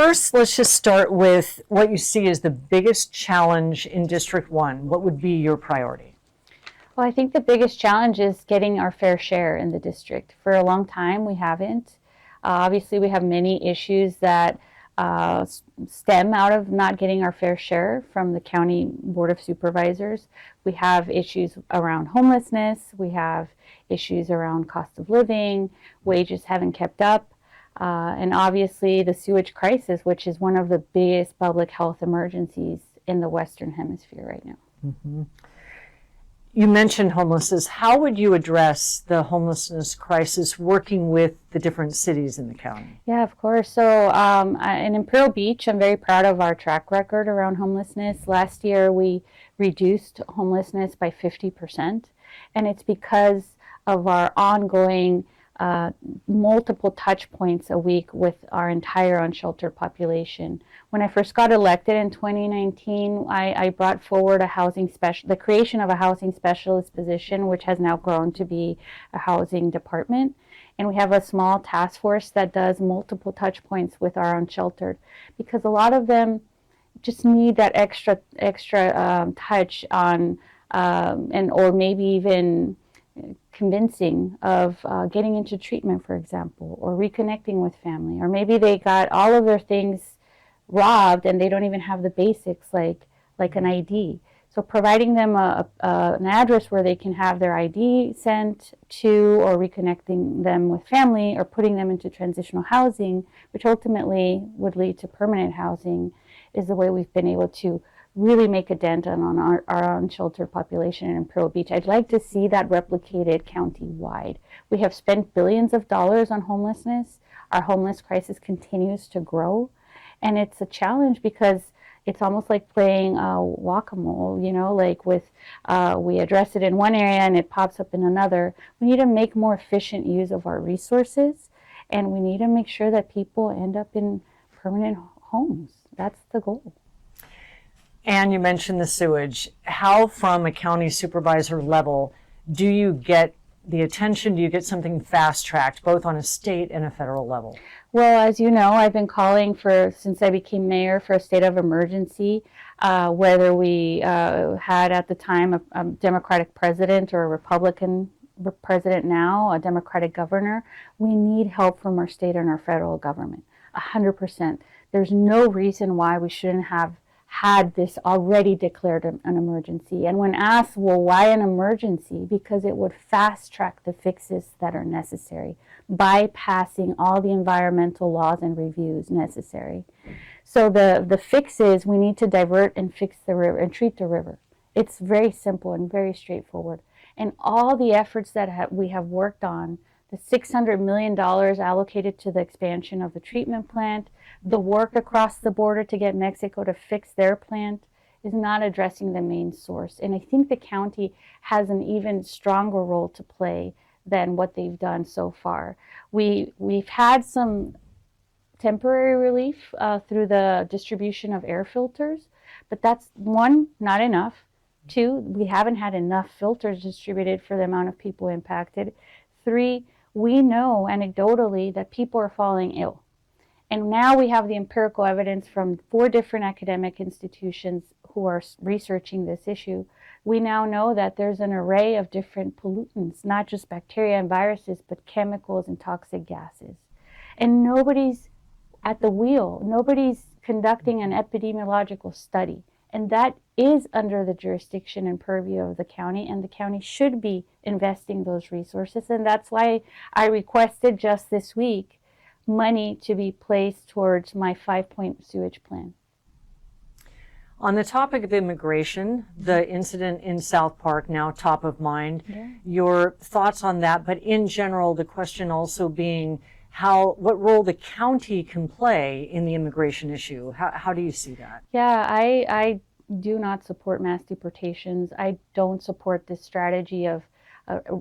First, let's just start with what you see as the biggest challenge in District 1. What would be your priority? Well, I think the biggest challenge is getting our fair share in the district. For a long time, we haven't. Obviously, we have many issues that stem out of not getting our fair share from the County Board of Supervisors. We have issues around homelessness. We have issues around cost of living. Wages haven't kept up. And obviously, the sewage crisis, which is one of the biggest public health emergencies in the Western Hemisphere right now. Mm-hmm. You mentioned homelessness. How would you address the homelessness crisis working with the different cities in the county? Yeah, of course. So in Imperial Beach, I'm very proud of our track record around homelessness. Last year, we reduced homelessness by 50%, and it's because of our ongoing multiple touch points a week with our entire unsheltered population. When I first got elected in 2019, I brought forward the creation of a housing specialist position, which has now grown to be a housing department. And we have a small task force that does multiple touch points with our unsheltered, because a lot of them just need that extra touch on, or maybe even convincing of getting into treatment, for example, or reconnecting with family, or maybe they got all of their things robbed and they don't even have the basics like an ID. So providing them an address where they can have their ID sent to, or reconnecting them with family, or putting them into transitional housing, which ultimately would lead to permanent housing, is the way we've been able to really make a dent on our unsheltered population in Imperial Beach. I'd like to see that replicated county-wide. We have spent billions of dollars on homelessness. Our homeless crisis continues to grow, and it's a challenge because it's almost like playing whack-a-mole, like we address it in one area and it pops up in another. We need to make more efficient use of our resources, and we need to make sure that people end up in permanent homes. That's the goal. And you mentioned the sewage. How, from a county supervisor level, do you get the attention? Do you get something fast-tracked, both on a state and a federal level? Well, as you know, I've been calling since I became mayor, for a state of emergency, whether we had at the time a Democratic president or a Republican president now, a Democratic governor. We need help from our state and our federal government, 100%. There's no reason why we shouldn't have had this already declared an emergency. And when asked, well, why an emergency? Because it would fast track the fixes that are necessary, bypassing all the environmental laws and reviews necessary. So the fix is we need to divert and fix the river and treat the river. It's very simple and very straightforward. And all the efforts that we have worked on, the $600 million allocated to the expansion of the treatment plant, the work across the border to get Mexico to fix their plant, is not addressing the main source. And I think the county has an even stronger role to play than what they've done so far. We've had some temporary relief through the distribution of air filters, but that's, one, not enough. Two, we haven't had enough filters distributed for the amount of people impacted. Three, we know anecdotally that people are falling ill. And now we have the empirical evidence from 4 different academic institutions who are researching this issue. We now know that there's an array of different pollutants, not just bacteria and viruses, but chemicals and toxic gases. And nobody's at the wheel. Nobody's conducting an epidemiological study. And that is under the jurisdiction and purview of the county, and the county should be investing those resources. And that's why I requested just this week money to be placed towards my 5-point sewage plan. On the topic of immigration, the incident in South Park now top of mind. Yeah. Your thoughts on that, but in general, the question also being what role the county can play in the immigration issue. How do you see that? Yeah, I do not support mass deportations. I don't support this strategy of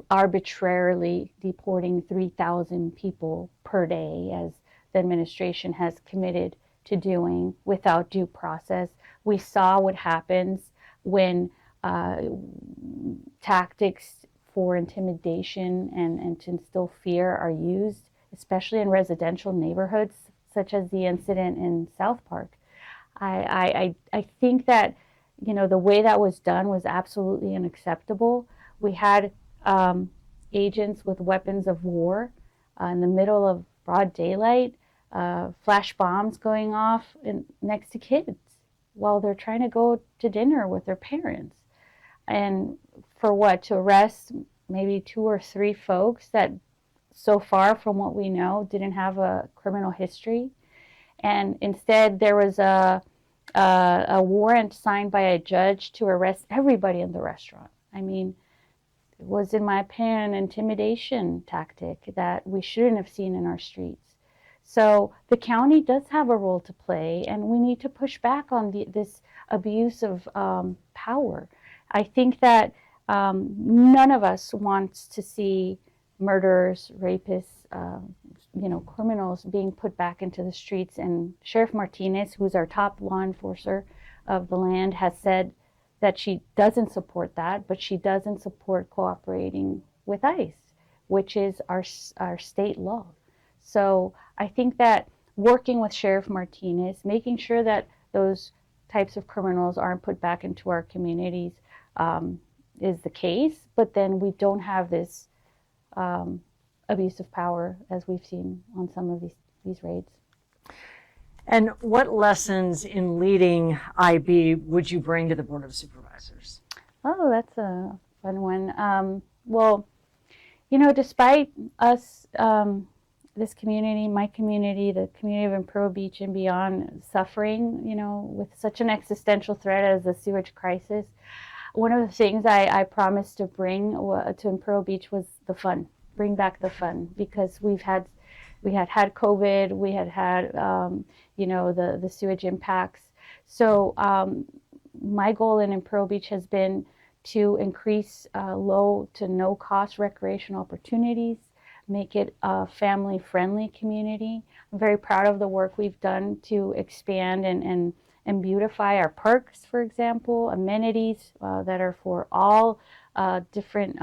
arbitrarily deporting 3,000 people per day, as the administration has committed to doing without due process. We saw what happens when tactics for intimidation and to instill fear are used, especially in residential neighborhoods such as the incident in South Park. I think that, the way that was done was absolutely unacceptable. We had agents with weapons of war in the middle of broad daylight, flash bombs going off next to kids while they're trying to go to dinner with their parents. And for what? To arrest maybe 2 or 3 folks that, so far from what we know, didn't have a criminal history. And instead there was a warrant signed by a judge to arrest everybody in the restaurant. I mean, it was, in my opinion, an intimidation tactic that we shouldn't have seen in our streets. So the county does have a role to play, and we need to push back on this abuse of power. I think that none of us wants to see murderers, rapists, criminals being put back into the streets. And Sheriff Martinez, who's our top law enforcer of the land, has said that she doesn't support that, but she doesn't support cooperating with ICE, which is our state law. So I think that working with Sheriff Martinez, making sure that those types of criminals aren't put back into our communities is the case, but then we don't have this abuse of power as we've seen on some of these raids. And what lessons in leading IB would you bring to the Board of Supervisors? Oh, that's a fun one. Well, despite us, this community, my community, the community of Imperial Beach and beyond, suffering, with such an existential threat as the sewage crisis, one of the things I promised to bring to Imperial Beach was the fun. Bring back the fun, because we had COVID, we had the sewage impacts. So my goal in Imperial Beach has been to increase low to no cost recreational opportunities, make it a family-friendly community. I'm very proud of the work we've done to expand and beautify our parks, for example, amenities that are for all different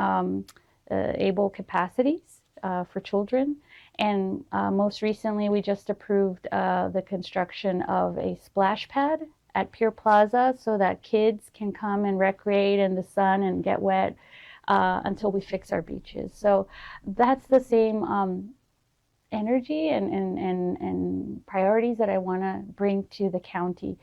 able capacities for children. And most recently, we just approved the construction of a splash pad at Pier Plaza so that kids can come and recreate in the sun and get wet until we fix our beaches. So that's the same energy and priorities that I want to bring to the county.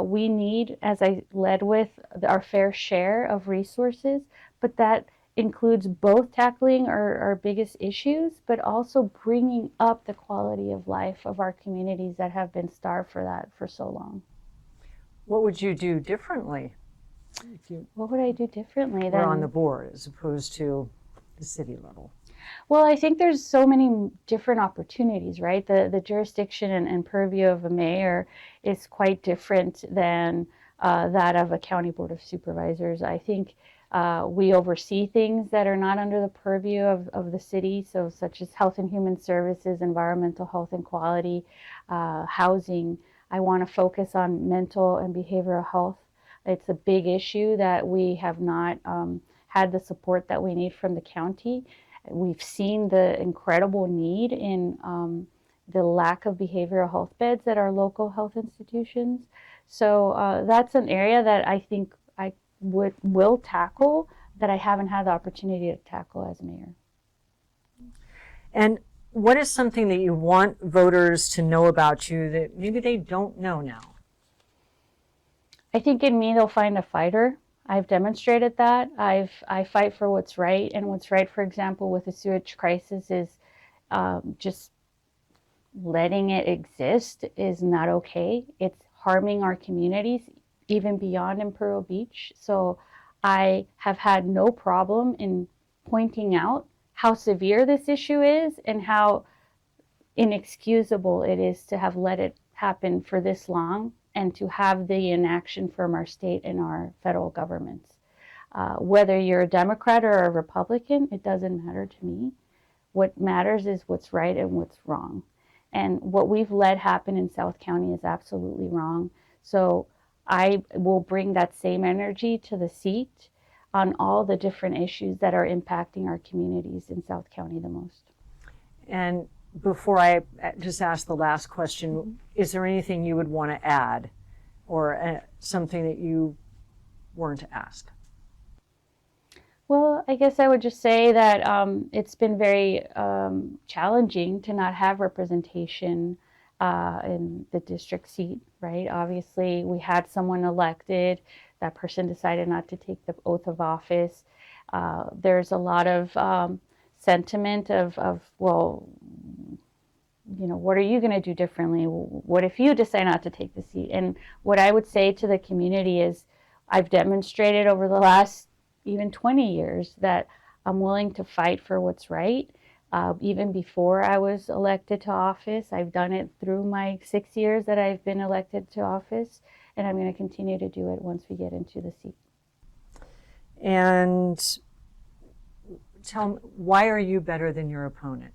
We need, as I led with, our fair share of resources, but that includes both tackling our biggest issues, but also bringing up the quality of life of our communities that have been starved for that for so long. What would you do differently? What would I do differently? We're on the board as opposed to the city level. Well, I think there's so many different opportunities, right? The jurisdiction and purview of a mayor is quite different than that of a county board of supervisors. I think we oversee things that are not under the purview of the city, so such as health and human services, environmental health and quality, housing. I want to focus on mental and behavioral health. It's a big issue that we have not had the support that we need from the county. We've seen the incredible need in the lack of behavioral health beds at our local health institutions. So that's an area that I think I will tackle that I haven't had the opportunity to tackle as mayor. And what is something that you want voters to know about you that maybe they don't know now? I think in me they'll find a fighter. I've demonstrated that. I fight for what's right, and what's right, for example, with the sewage crisis is just letting it exist is not okay. It's harming our communities, even beyond Imperial Beach. So I have had no problem in pointing out how severe this issue is and how inexcusable it is to have let it happen for this long and to have the inaction from our state and our federal governments. Whether you're a Democrat or a Republican, it doesn't matter to me. What matters is what's right and what's wrong. And what we've let happen in South County is absolutely wrong. So I will bring that same energy to the seat on all the different issues that are impacting our communities in South County the most. And before I just ask the last question, is there anything you would want to add or something that you weren't asked? Well, I guess I would just say that it's been very challenging to not have representation in the district seat, right? Obviously, we had someone elected. That person decided not to take the oath of office. There's a lot of sentiment of, well, you know, what are you going to do differently? What if you decide not to take the seat? And what I would say to the community is, I've demonstrated over the last even 20 years that I'm willing to fight for what's right. Even before I was elected to office, I've done it through my 6 years that I've been elected to office, and I'm going to continue to do it once we get into the seat. And tell me, why are you better than your opponent?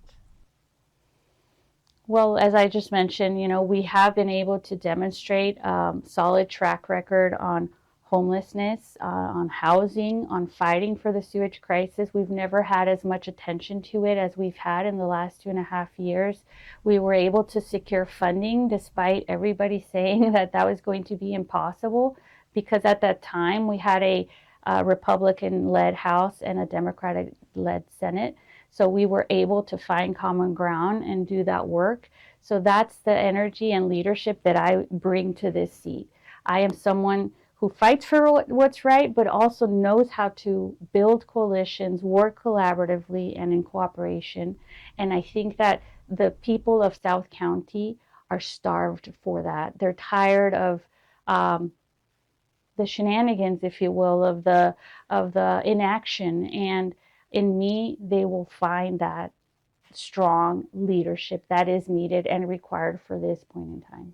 Well, as I just mentioned, you know, we have been able to demonstrate solid track record on homelessness, on housing, on fighting for the sewage crisis. We've never had as much attention to it as we've had in the last 2.5 years. We were able to secure funding despite everybody saying that that was going to be impossible, because at that time we had a Republican-led House and a Democratic-led Senate. So we were able to find common ground and do that work. So that's the energy and leadership that I bring to this seat. I am someone who fights for what's right, but also knows how to build coalitions, work collaboratively and in cooperation. And I think that the people of South County are starved for that. They're tired of the shenanigans, if you will, of the inaction. And in me, they will find that strong leadership that is needed and required for this point in time.